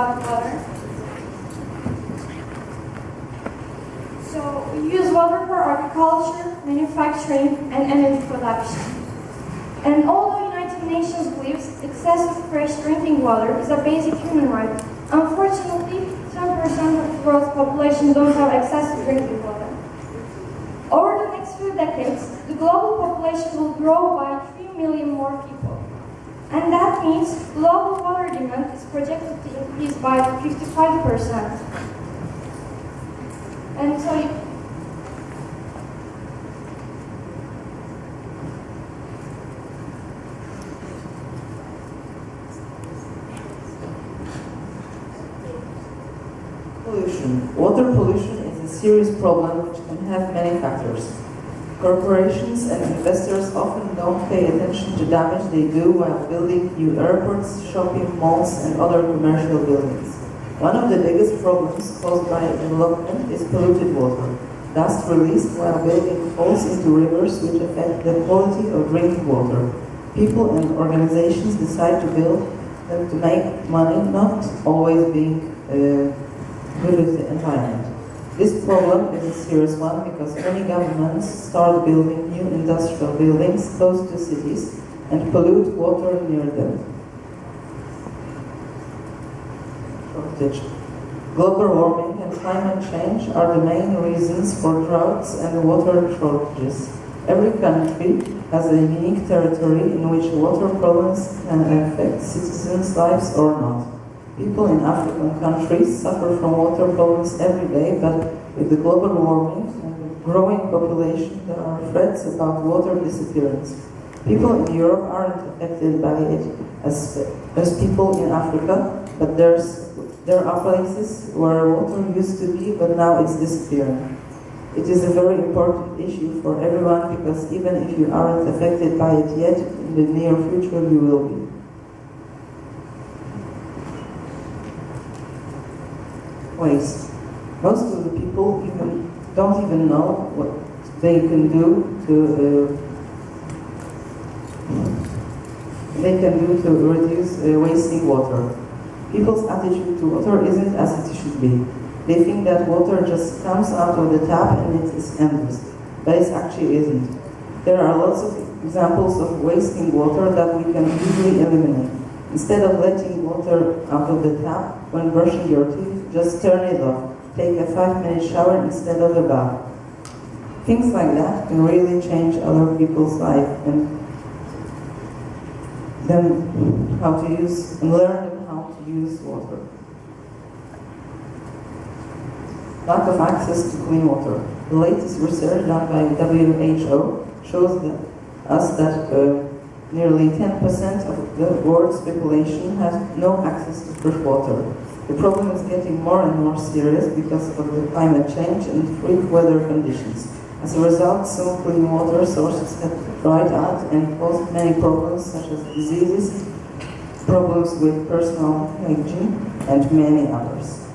about water. So we use water for agriculture, manufacturing, and energy production. And although United Nations believes access to fresh drinking water is a basic human right, unfortunately, 10% of the world's population don't have access to drinking water. Over the next few decades, the global population will grow by 3 million more people. And that means global water demand is projected to increase by 55%. And so pollution. Water pollution is a serious problem which can have many factors. Corporations and investors often don't pay attention to damage they do while building new airports, shopping malls, and other commercial buildings. One of the biggest problems caused by development is polluted water. Dust released while building falls into rivers which affect the quality of drinking water. People and organizations decide to build them to make money, not always being good with the environment. This problem is a serious one because many governments start building new industrial buildings close to cities and pollute water near them. Shortage. Global warming and climate change are the main reasons for droughts and water shortages. Every country has a unique territory in which water problems can affect citizens' lives or not. People in African countries suffer from water problems every day, but with the global warming and the growing population, there are threats about water disappearance. People in Europe aren't affected by it as people in Africa, but there are places where water used to be, but now it's disappearing. It is a very important issue for everyone because even if you aren't affected by it yet, in the near future you will be. Waste. Most of the people don't even know what they can do to reduce wasting water. People's attitude to water isn't as it should be. They think that water just comes out of the tap and it is endless, but it actually isn't. There are lots of examples of wasting water that we can easily eliminate. Instead of letting water out of the tap when brushing your teeth, just turn it off. Take a 5-minute shower instead of a bath. Things like that can really change other people's life and learn them how to use water. Lack of access to clean water. The latest research done by WHO shows us that nearly 10% of the world's population has no access to fresh water. The problem is getting more and more serious because of the climate change and freak weather conditions. As a result, some clean water sources have dried out and caused many problems such as diseases, problems with personal hygiene, and many others.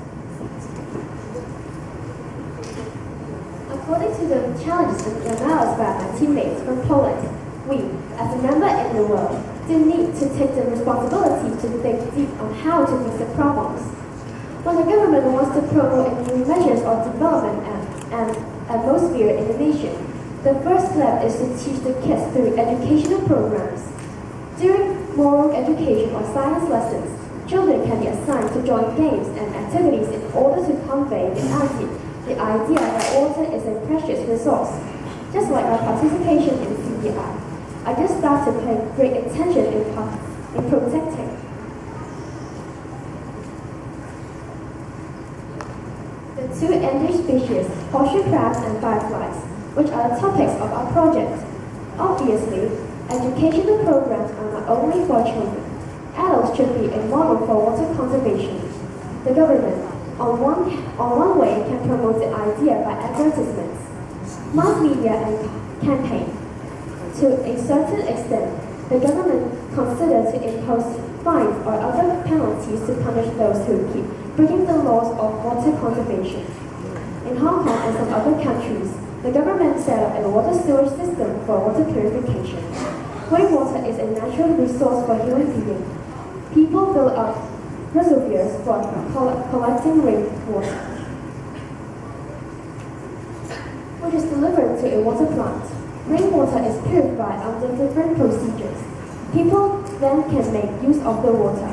According to the challenges announced by my teammates from Poland, we, as a member in the world, do need to take the responsibility to think deep on how to fix the problems. When the government wants to promote new measures of development and atmosphere in the nation, the first step is to teach the kids through educational programs. During moral education or science lessons, children can be assigned to join games and activities in order to convey the idea that water is a precious resource. Just like our participation in CEI, I just started paying great attention in protecting. The two endangered species, horseshoe crabs and fireflies, which are the topics of our project. Obviously, educational programs are not only for children. Adults should be a model for water conservation. The government, on one way, can promote the idea by advertisements, mass media, and campaign. To a certain extent, the government considers to impose fines or other penalties to punish those who keep breaking the laws of water conservation. In Hong Kong and some other countries, the government set up a water sewage system for water purification. Rainwater is a natural resource for human beings. People fill up reservoirs for collecting rainwater, which is delivered to a water plant. Rainwater is purified under different procedures. People then can make use of the water.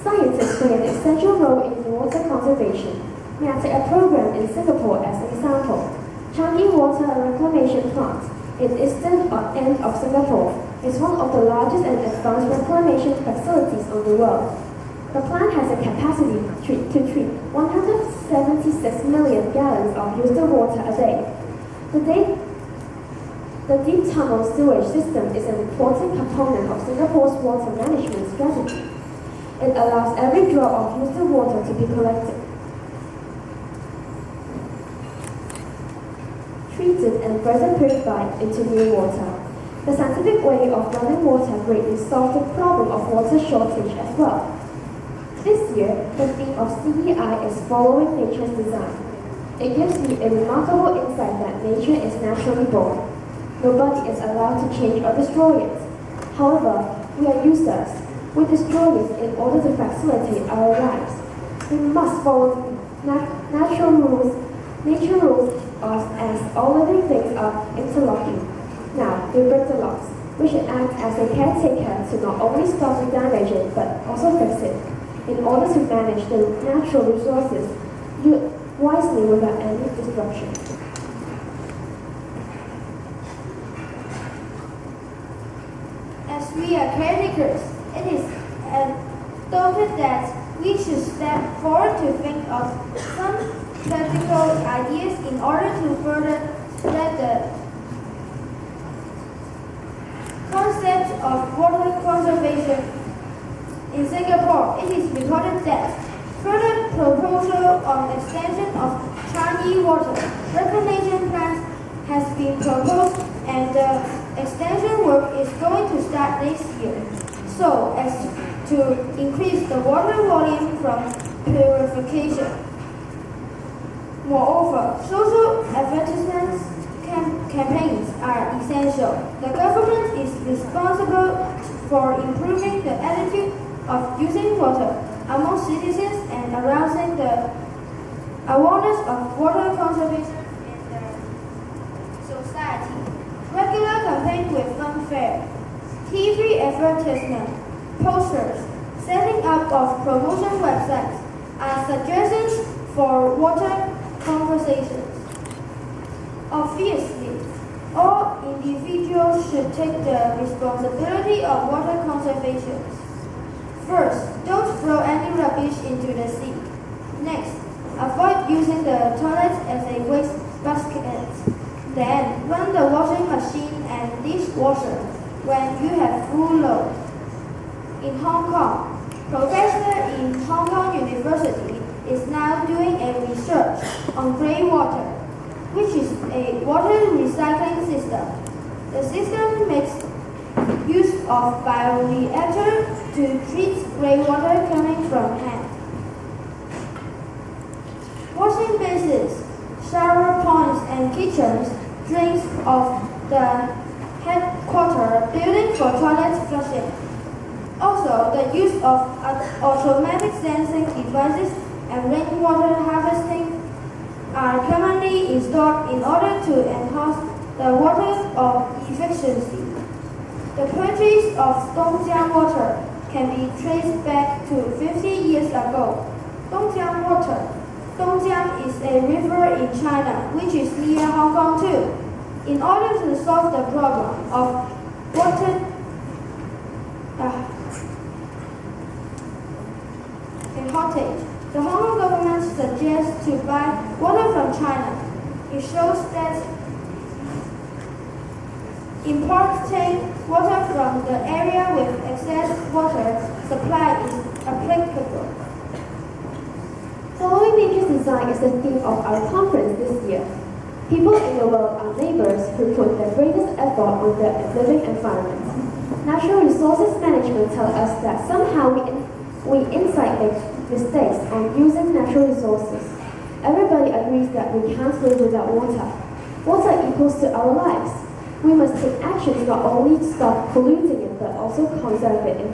Scientists play an essential role in water conservation. May I take a program in Singapore as an example. Changi Water Reclamation Plant, in the eastern end of Singapore, is one of the largest and advanced reclamation facilities on the world. The plant has a capacity to treat 176 million gallons of used water a day. The deep tunnel sewage system is an important component of Singapore's water management strategy. It allows every drop of used water to be collected, treated and further purified into new water. The scientific way of running water greatly solves the problem of water shortage as well. This year, the theme of CEI is Following Nature's Design. It gives me a remarkable insight that nature is naturally born. Nobody is allowed to change or destroy it. However, we are users. We destroy it in order to facilitate our lives. We must follow natural rules. Nature rules us as all living things are interlocking. Now, we break the laws. We should act as a caretaker to not only stop the damage but also fix it, in order to manage the natural resources wisely without any disruption. As we are caretakers, it is noted that we should step forward to think of some practical ideas in order to further spread the concept of water conservation. In Singapore, it is reported that further proposal on extension of Changi Water Reclamation Plant has been proposed and the extension work is going to start next year, so as to increase the water volume from purification. Moreover, social advertisements campaigns are essential. The government is responsible for improving the attitude of using water among citizens and arousing the awareness of water conservation in the society. Regular campaign with funfair, TV advertisement, posters, setting up of promotion websites are suggestions for water conversations. Obviously, all individuals should take the responsibility of water conservation. First, don't throw any rubbish into the sea. Next, avoid using the toilet as a waste basket. Then, run the washing machine and dishwasher when you have full load. In Hong Kong, professor in Hong Kong University is now doing a research on grey water, which is a water recycling system. The system makes use of bioreactor to treat grey water coming from hand. Washing basins, shower points and kitchens, drains of the headquarter building for toilet flushing. Also, the use of automatic sensing devices and rainwater harvesting are commonly installed in order to enhance the water efficiency. The purchase of Dongjiang water can be traced back to 50 years ago. Dongjiang water. Dongjiang is a river in China, which is near Hong Kong too. In order to solve the problem of water shortage, the Hong Kong government suggests to buy water from China. It shows that importing water from the area with excess water supply is applicable. Following nature's design is the theme of our conference this year. People in the world are neighbors who put their greatest effort on the living environment. Natural resources management tells us that somehow we insight make mistakes on using natural resources. Everybody agrees that we can't live without water. Water equals to our lives. We must take actions not only to stop polluting it but also conserve it in